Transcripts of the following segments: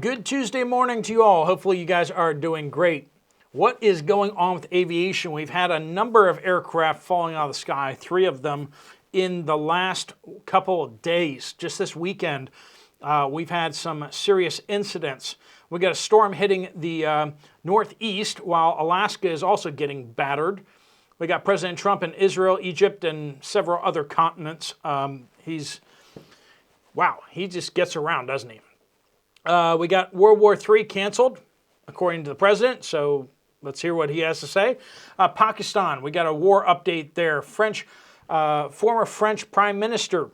Good Tuesday morning to you all. Hopefully you guys are doing great. What is going on with aviation? We've had a number of aircraft falling out of the sky, 3 of them in the last couple of days. Just this weekend, we've had some serious incidents. We got a storm hitting the northeast while Alaska is also getting battered. We got President Trump in Israel, Egypt, and several other continents. He just gets around, doesn't he? We got World War III canceled, according to the president, so let's hear what he has to say. Pakistan, we got a war update there. Former French Prime Minister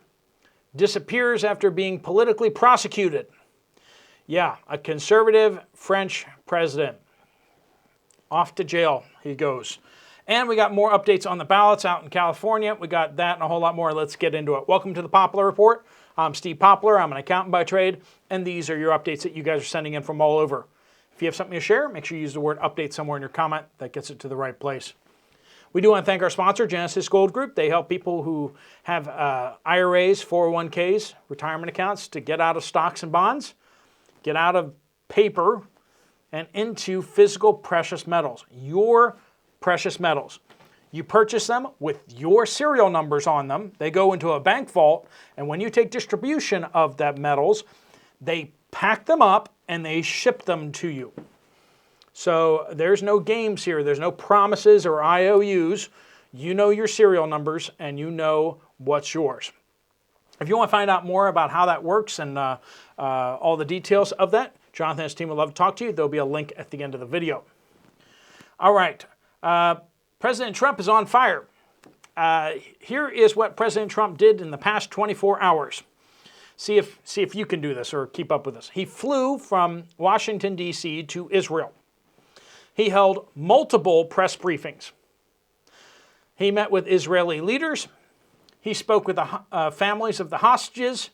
disappears after being politically prosecuted. Yeah, a conservative French president. Off to jail he goes. And we got more updates on the ballots out in California. We got that and a whole lot more. Let's get into it. Welcome to the Poplar Report. I'm Steve Poplar. I'm an accountant by trade, and these are your updates that you guys are sending in from all over. If you have something to share, make sure you use the word update somewhere in your comment. That gets it to the right place. We do want to thank our sponsor, Genesis Gold Group. They help people who have IRAs, 401ks, retirement accounts to get out of stocks and bonds, get out of paper, and into physical precious metals, your precious metals. You purchase them with your serial numbers on them. They go into a bank vault, and when you take distribution of that metals, they pack them up and they ship them to you. So there's no games here. There's no promises or IOUs. You know your serial numbers and you know what's yours. If you want to find out more about how that works and all the details of that, Jonathan and his team would love to talk to you. There'll be a link at the end of the video. All right. President Trump is on fire. Here is what President Trump did in the past 24 hours. See if you can do this or keep up with this. He flew from Washington, D.C. to Israel. He held multiple press briefings. He met with Israeli leaders. He spoke with the families of the hostages.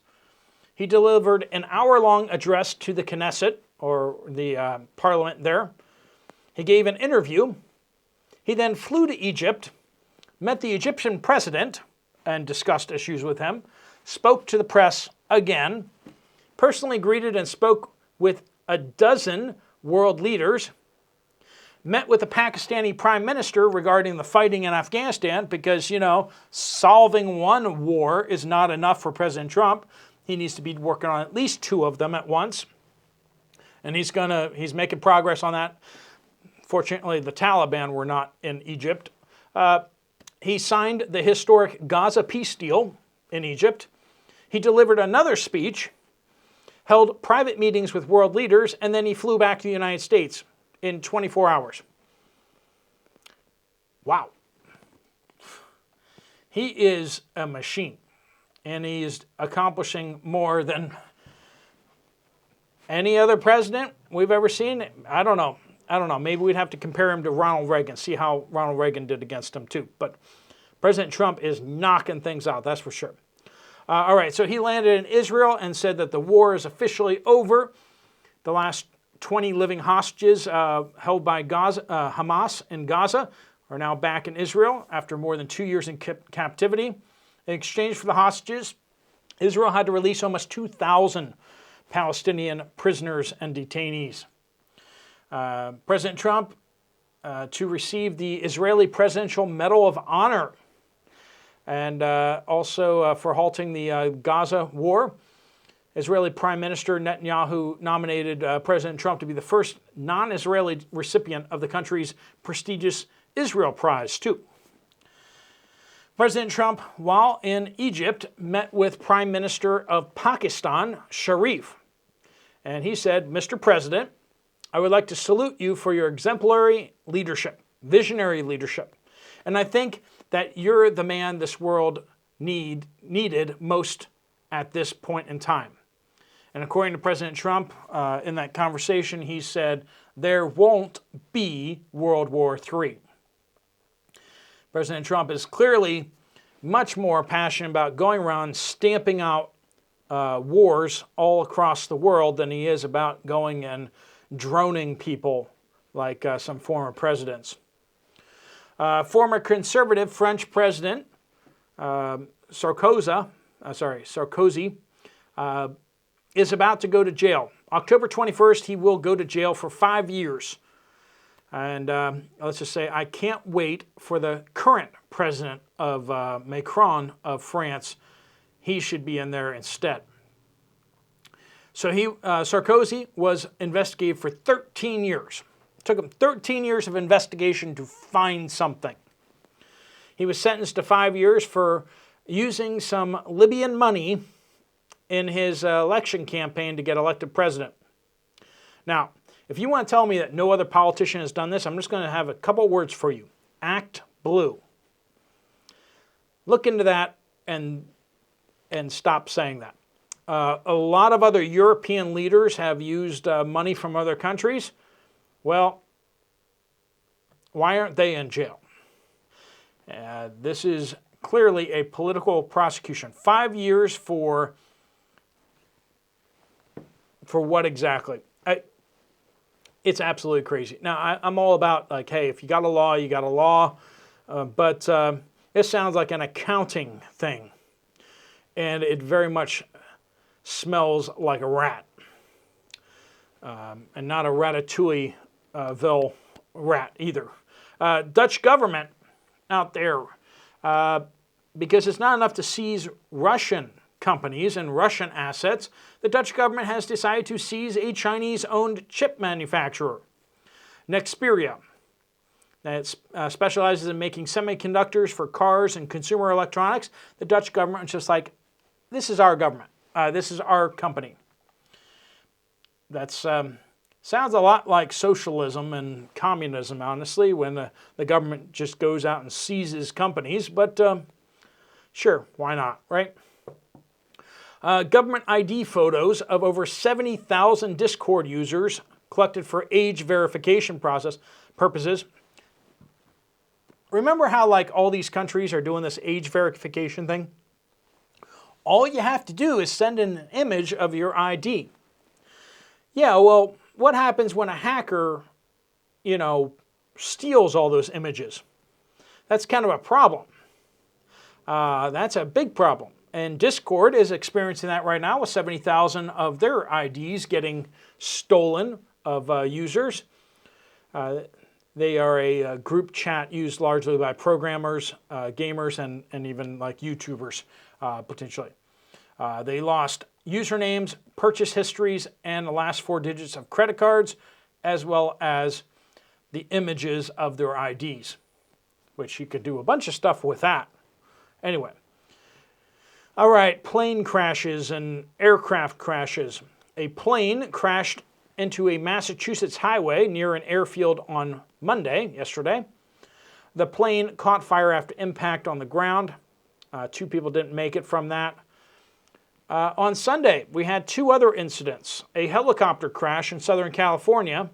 He delivered an hour-long address to the Knesset, or the parliament there. He gave an interview. He then flew to Egypt, met the Egyptian president and discussed issues with him, spoke to the press again, personally greeted and spoke with a dozen world leaders, met with the Pakistani prime minister regarding the fighting in Afghanistan because, solving one war is not enough for President Trump. He needs to be working on at least 2 of them at once. And he's making progress on that. Fortunately, the Taliban were not in Egypt. He signed the historic Gaza peace deal in Egypt. He delivered another speech, held private meetings with world leaders, and then he flew back to the United States in 24 hours. Wow. He is a machine, and he's accomplishing more than any other president we've ever seen. I don't know. Maybe we'd have to compare him to Ronald Reagan, see how Ronald Reagan did against him too. But President Trump is knocking things out, that's for sure. All right, so he landed in Israel and said that the war is officially over. The last 20 living hostages held by Hamas in Gaza are now back in Israel after more than 2 years in captivity. In exchange for the hostages, Israel had to release almost 2,000 Palestinian prisoners and detainees. President Trump to receive the Israeli Presidential Medal of Honor, and also for halting the Gaza war. Israeli Prime Minister Netanyahu nominated President Trump to be the first non-Israeli recipient of the country's prestigious Israel Prize, too. President Trump, while in Egypt, met with Prime Minister of Pakistan, Sharif, and he said, "Mr. President, I would like to salute you for your exemplary leadership, visionary leadership. And I think that you're the man this world needed most at this point in time." And according to President Trump, in that conversation, he said, "There won't be World War III." President Trump is clearly much more passionate about going around stamping out wars all across the world than he is about going and droning people like some former presidents. Former conservative French president Sarkozy is about to go to jail October 21st, he will go to jail for 5 years. And let's just say I can't wait for the current president of Macron of France. He should be in there instead. So Sarkozy was investigated for 13 years. It took him 13 years of investigation to find something. He was sentenced to 5 years for using some Libyan money in his election campaign to get elected president. Now, if you want to tell me that no other politician has done this, I'm just going to have a couple words for you. Act blue. Look into that and stop saying that. A lot of other European leaders have used money from other countries. Well, why aren't they in jail? This is clearly a political prosecution. 5 years for what exactly? It's absolutely crazy. Now, I'm all about, like, hey, if you got a law, you got a law. But this sounds like an accounting thing. And it very much smells like a rat. And not a Ratatouille-ville rat either. Dutch government out there, because it's not enough to seize Russian companies and Russian assets, the Dutch government has decided to seize a Chinese-owned chip manufacturer, Nexperia, that specializes in making semiconductors for cars and consumer electronics. The Dutch government is just like, this is our government. This is our company. That sounds a lot like socialism and communism, honestly, when the government just goes out and seizes companies. But sure, why not, right? Government ID photos of over 70,000 Discord users collected for age verification purposes. Remember how like all these countries are doing this age verification thing? All you have to do is send in an image of your ID. Yeah, well, what happens when a hacker, steals all those images? That's kind of a problem. That's a big problem. And Discord is experiencing that right now with 70,000 of their IDs getting stolen of users. They are a group chat used largely by programmers, gamers, and even like YouTubers, potentially. They lost usernames, purchase histories, and the last 4 digits of credit cards, as well as the images of their IDs, which you could do a bunch of stuff with that. Anyway. All right, plane crashes and aircraft crashes. A plane crashed into a Massachusetts highway near an airfield on Monday, yesterday. The plane caught fire after impact on the ground. 2 people didn't make it from that. On Sunday, we had 2 other incidents. A helicopter crash in Southern California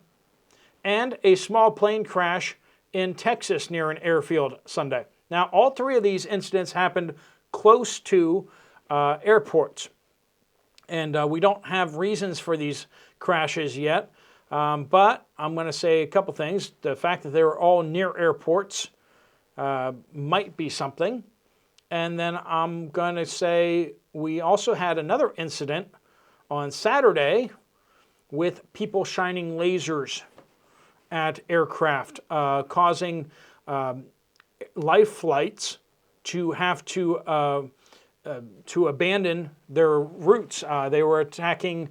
and a small plane crash in Texas near an airfield Sunday. Now, all 3 of these incidents happened close to airports. And we don't have reasons for these crashes yet, but I'm going to say a couple things. The fact that they were all near airports might be something. And then I'm going to say we also had another incident on Saturday with people shining lasers at aircraft, causing life flights to have to abandon their routes. They were attacking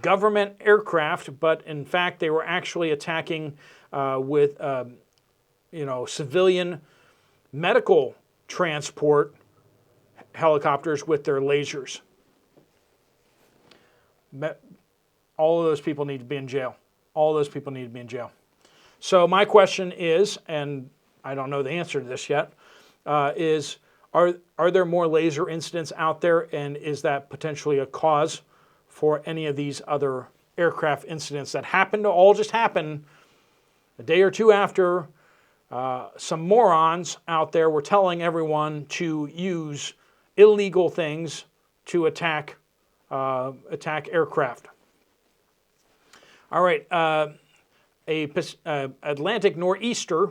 government aircraft, but in fact they were actually attacking with civilian medical transport helicopters with their lasers. All of those people need to be in jail. All those people need to be in jail. So my question is, and I don't know the answer to this yet, is are there more laser incidents out there, and is that potentially a cause for any of these other aircraft incidents that happen to all just happen a day or 2 after some morons out there were telling everyone to use illegal things to attack aircraft. All right, Atlantic nor'easter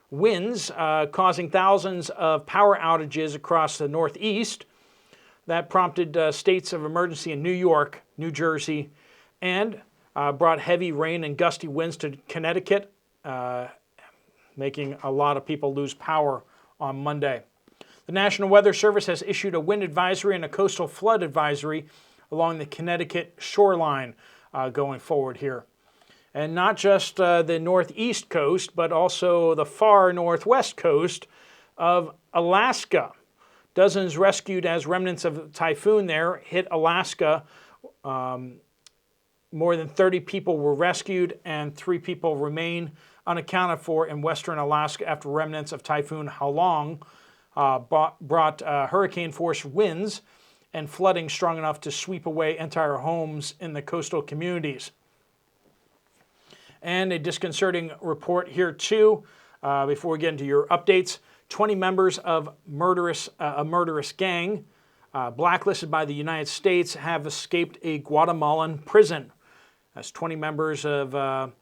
winds causing thousands of power outages across the Northeast. That prompted states of emergency in New York, New Jersey, and brought heavy rain and gusty winds to Connecticut, making a lot of people lose power on Monday. The National Weather Service has issued a wind advisory and a coastal flood advisory along the Connecticut shoreline going forward here. And not just the northeast coast, but also the far northwest coast of Alaska. Dozens rescued as remnants of the typhoon there hit Alaska. More than 30 people were rescued and 3 people remain unaccounted for in western Alaska after remnants of Typhoon Halong brought hurricane-force winds and flooding strong enough to sweep away entire homes in the coastal communities. And a disconcerting report here too, before we get into your updates. 20 members of a murderous gang blacklisted by the United States have escaped a Guatemalan prison. That's 20 members of an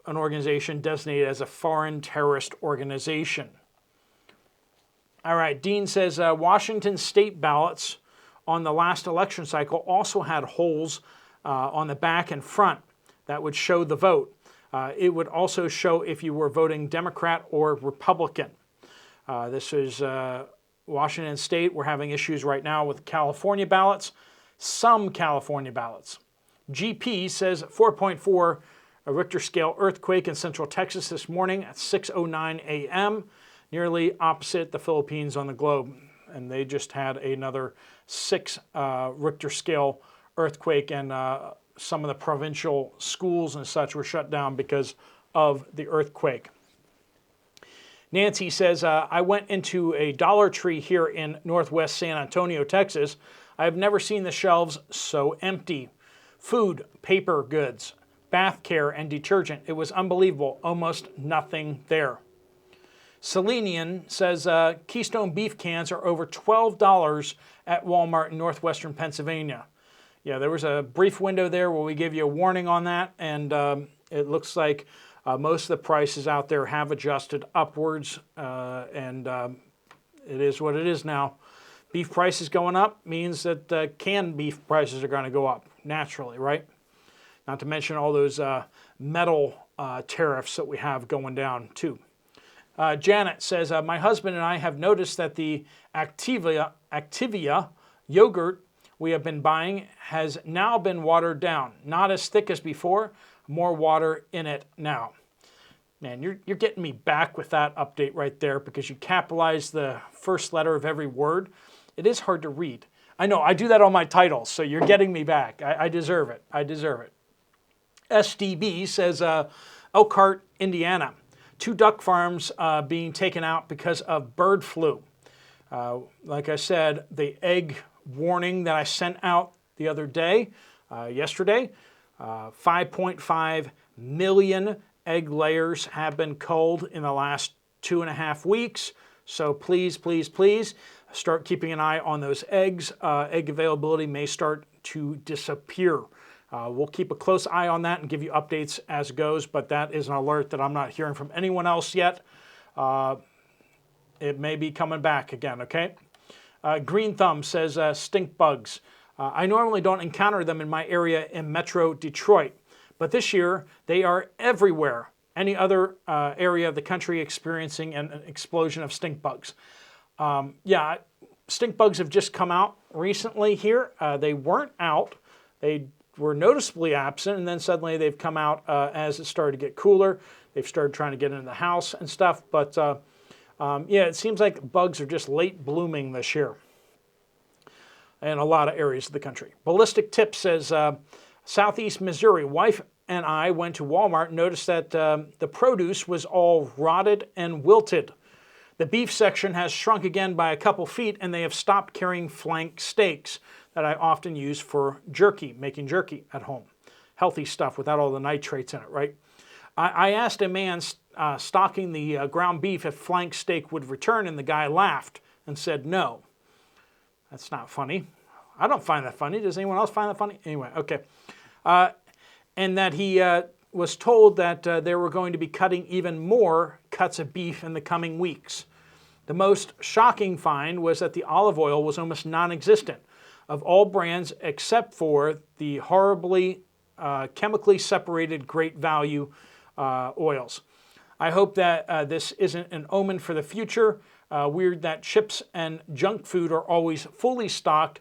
organization designated as a foreign terrorist organization. All right, Dean says Washington state ballots on the last election cycle also had holes on the back and front that would show the vote. It would also show if you were voting Democrat or Republican. This is Washington State. We're having issues right now with California ballots, some California ballots. GP says 4.4 Richter scale earthquake in central Texas this morning at 6:09 a.m., nearly opposite the Philippines on the globe. And they just had another 6 Richter scale earthquake, and some of the provincial schools and such were shut down because of the earthquake. Nancy says, I went into a Dollar Tree here in northwest San Antonio, Texas. I have never seen the shelves so empty. Food, paper goods, bath care, and detergent. It was unbelievable. Almost nothing there. Selenian says Keystone beef cans are over $12 at Walmart in northwestern Pennsylvania. Yeah, there was a brief window there where we gave you a warning on that, and it looks like most of the prices out there have adjusted upwards, and it is what it is now. Beef prices going up means that canned beef prices are going to go up naturally, right? Not to mention all those metal tariffs that we have going down too. Janet says, my husband and I have noticed that the Activia yogurt we have been buying has now been watered down. Not as thick as before, more water in it now. Man, you're getting me back with that update right there because you capitalize the first letter of every word. It is hard to read. I know, I do that on my titles, so you're getting me back. I deserve it. I deserve it. SDB says, Elkhart, Indiana. 2 duck farms being taken out because of bird flu. Like I said, the egg warning that I sent out the other day, yesterday, 5.5 million egg layers have been culled in the last 2.5 weeks. So please, please, please start keeping an eye on those eggs. Egg availability may start to disappear. We'll keep a close eye on that and give you updates as it goes, but that is an alert that I'm not hearing from anyone else yet. It may be coming back again, okay? Green Thumb says stink bugs. I normally don't encounter them in my area in Metro Detroit, but this year they are everywhere. Any other area of the country experiencing an explosion of stink bugs? Yeah, stink bugs have just come out recently here. They weren't out. They were noticeably absent, and then suddenly they've come out as it started to get cooler. They've started trying to get into the house and stuff, but yeah, it seems like bugs are just late blooming this year in a lot of areas of the country. Ballistic Tip says, Southeast Missouri, wife and I went to Walmart and noticed that the produce was all rotted and wilted. The beef section has shrunk again by a couple feet, and they have stopped carrying flank steaks that I often use for jerky, making jerky at home. Healthy stuff without all the nitrates in it, right? I asked a man stocking the ground beef if flank steak would return, and the guy laughed and said no. That's not funny. I don't find that funny. Does anyone else find that funny? Anyway, okay. And that he was told that they were going to be cutting even more cuts of beef in the coming weeks. The most shocking find was that the olive oil was almost non-existent. of all brands except for the horribly chemically separated great value oils. I hope that this isn't an omen for the future. Weird that chips and junk food are always fully stocked.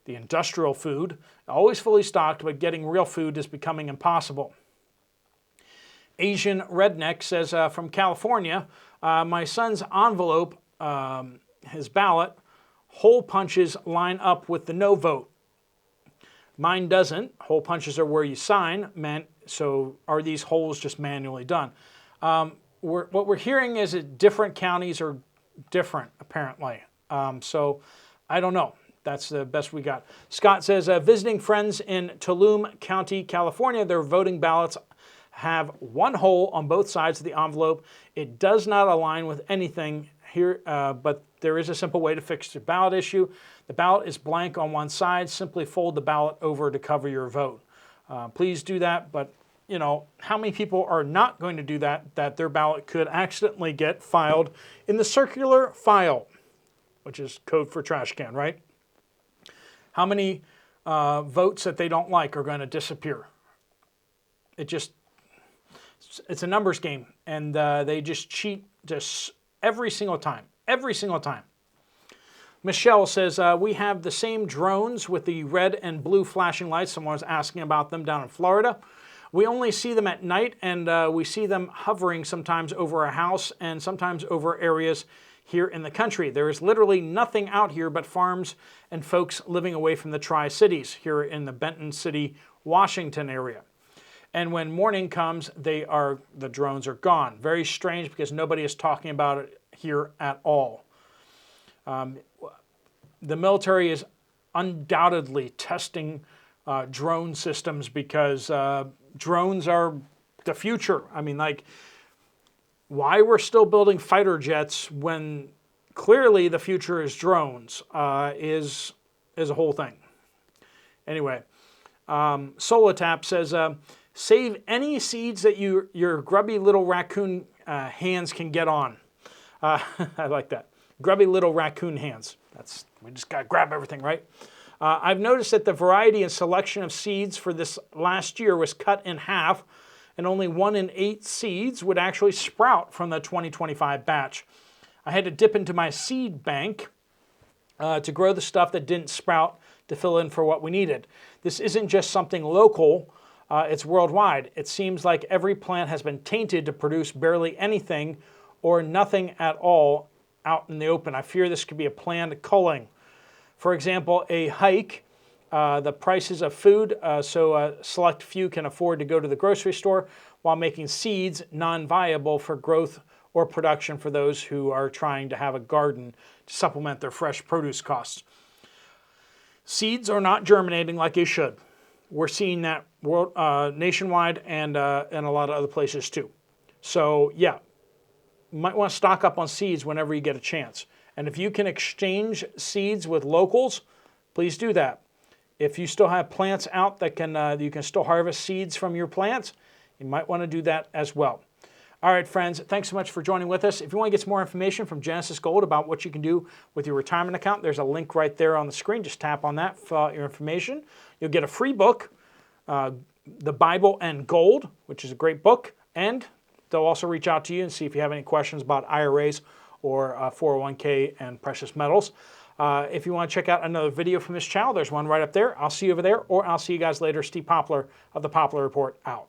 The industrial food, always fully stocked, but getting real food is becoming impossible. Asian Redneck says, from California, my son's envelope, his ballot, hole punches line up with the no vote. Mine doesn't. Hole punches are where you sign, so are these holes just manually done? What we're hearing is that different counties are different, apparently. So I don't know. That's the best we got. Scott says, visiting friends in Tulum County, California, their voting ballots have one hole on both sides of the envelope. It does not align with anything here, but there is a simple way to fix the ballot issue. The ballot is blank on one side. Simply fold the ballot over to cover your vote. Please do that, but you know, how many people are not going to do that their ballot could accidentally get filed in the circular file, which is code for trash can, right? How many votes that they don't like are going to disappear? It's a numbers game, and they just cheat just every single time. Every single time. Michelle says, we have the same drones with the red and blue flashing lights. Someone was asking about them down in Florida. We only see them at night, and we see them hovering sometimes over a house and sometimes over areas here in the country. There is literally nothing out here but farms and folks living away from the Tri-Cities here in the Benton City, Washington area. And when morning comes, the drones are gone. Very strange because nobody is talking about it here at all. The military is undoubtedly testing drone systems because drones are the future. I mean, like, why we're still building fighter jets when clearly the future is drones is a whole thing. Anyway, Solotap says, save any seeds that your grubby little raccoon hands can get on. I like that. Grubby little raccoon hands. We just got to grab everything, right? I've noticed that the variety and selection of seeds for this last year was cut in half, and only 1 in 8 seeds would actually sprout from the 2025 batch. I had to dip into my seed bank to grow the stuff that didn't sprout to fill in for what we needed. This isn't just something local, it's worldwide. It seems like every plant has been tainted to produce barely anything or nothing at all out in the open. I fear this could be a planned culling. For example, a hike, the prices of food, so a select few can afford to go to the grocery store, while making seeds non-viable for growth or production for those who are trying to have a garden to supplement their fresh produce costs. Seeds are not germinating like they should. We're seeing that nationwide and in a lot of other places too. So yeah, you might want to stock up on seeds whenever you get a chance. And if you can exchange seeds with locals, please do that. If you still have plants out that you can still harvest seeds from your plants, you might want to do that as well. All right, friends, thanks so much for joining with us. If you want to get some more information from Genesis Gold about what you can do with your retirement account, there's a link right there on the screen. Just tap on that, fill out your information. You'll get a free book, The Bible and Gold, which is a great book, and they'll also reach out to you and see if you have any questions about IRAs or 401k and precious metals. If you want to check out another video from this channel, there's one right up there. I'll see you over there, or I'll see you guys later. Steve Poplar of The Poplar Report out.